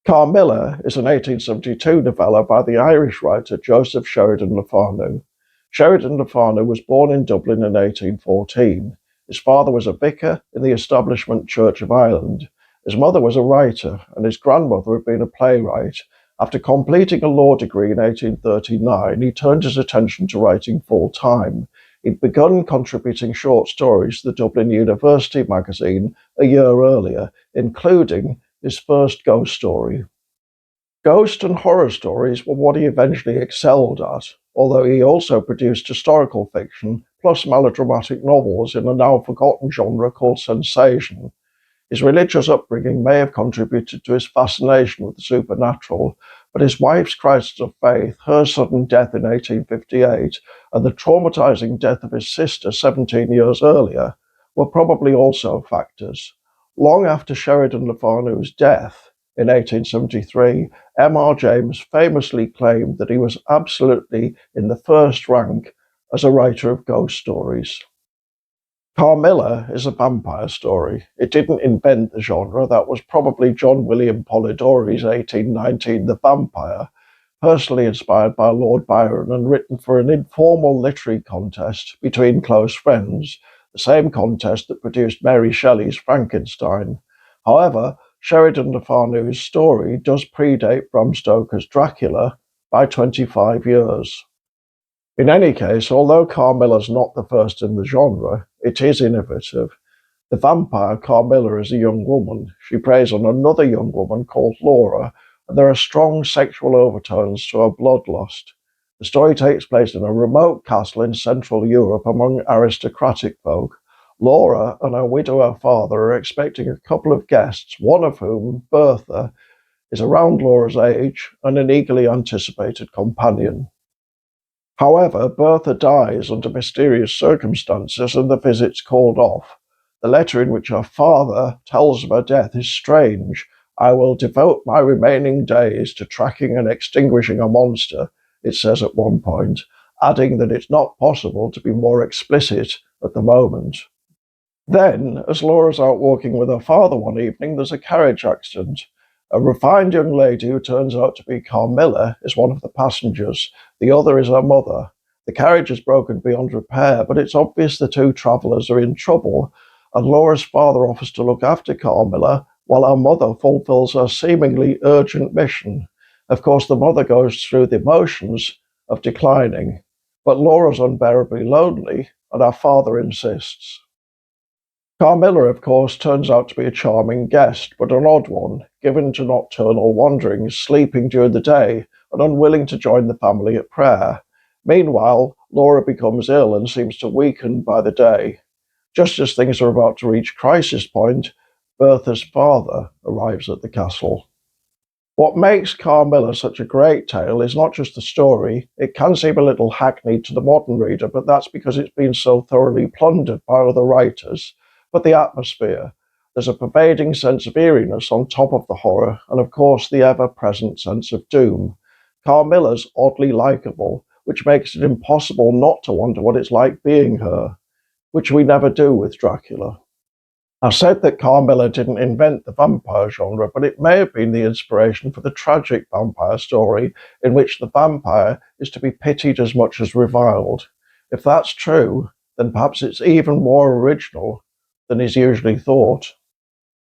Carmilla is an 1872 novella by the Irish writer Joseph Sheridan Le Fanu. Sheridan Le Fanu was born in Dublin in 1814. His father was a vicar in the Establishment Church of Ireland. His mother was a writer, and his grandmother had been a playwright. After completing a law degree in 1839, he turned his attention to writing full-time. He'd begun contributing short stories to the Dublin University Magazine a year earlier, including his first ghost story. Ghost and horror stories were what he eventually excelled at, although he also produced historical fiction plus melodramatic novels in a now forgotten genre called sensation. His religious upbringing may have contributed to his fascination with the supernatural, but his wife's crisis of faith, her sudden death in 1858, and the traumatizing death of his sister 17 years earlier were probably also factors. Long after Sheridan Le Fanu's death in 1873, M.R. James famously claimed that he was absolutely in the first rank as a writer of ghost stories. Carmilla is a vampire story. It didn't invent the genre. That was probably John William Polidori's 1819 The Vampire, personally inspired by Lord Byron and written for an informal literary contest between close friends, the same contest that produced Mary Shelley's Frankenstein. However, Sheridan Le Fanu's story does predate Bram Stoker's Dracula by 25 years. In any case, although Carmilla's not the first in the genre, it is innovative. The vampire Carmilla is a young woman. She preys on another young woman called Laura, and there are strong sexual overtones to her bloodlust. The story takes place in a remote castle in Central Europe among aristocratic folk. Laura and her widower father are expecting a couple of guests, one of whom, Bertha, is around Laura's age and an eagerly anticipated companion. However, Bertha dies under mysterious circumstances and the visit's called off. The letter in which her father tells of her death is strange. "I will devote my remaining days to tracking and extinguishing a monster," it says at one point, adding that it's not possible to be more explicit at the moment. Then, as Laura's out walking with her father one evening, there's a carriage accident. A refined young lady who turns out to be Carmilla is one of the passengers. The other is her mother. The carriage is broken beyond repair, but it's obvious the two travellers are in trouble, and Laura's father offers to look after Carmilla while her mother fulfills her seemingly urgent mission. Of course, the mother goes through the motions of declining, but Laura's unbearably lonely, and her father insists. Carmilla, of course, turns out to be a charming guest, but an odd one, given to nocturnal wanderings, sleeping during the day, and unwilling to join the family at prayer. Meanwhile, Laura becomes ill and seems to weaken by the day. Just as things are about to reach crisis point, Bertha's father arrives at the castle. What makes Carmilla such a great tale is not just the story. It can seem a little hackneyed to the modern reader, but that's because it's been so thoroughly plundered by other writers. But the atmosphere. There's a pervading sense of eeriness on top of the horror, and of course the ever-present sense of doom. Carmilla's oddly likeable, which makes it impossible not to wonder what it's like being her, which we never do with Dracula. I said that Carmilla didn't invent the vampire genre, but it may have been the inspiration for the tragic vampire story in which the vampire is to be pitied as much as reviled. If that's true, then perhaps it's even more original than is usually thought.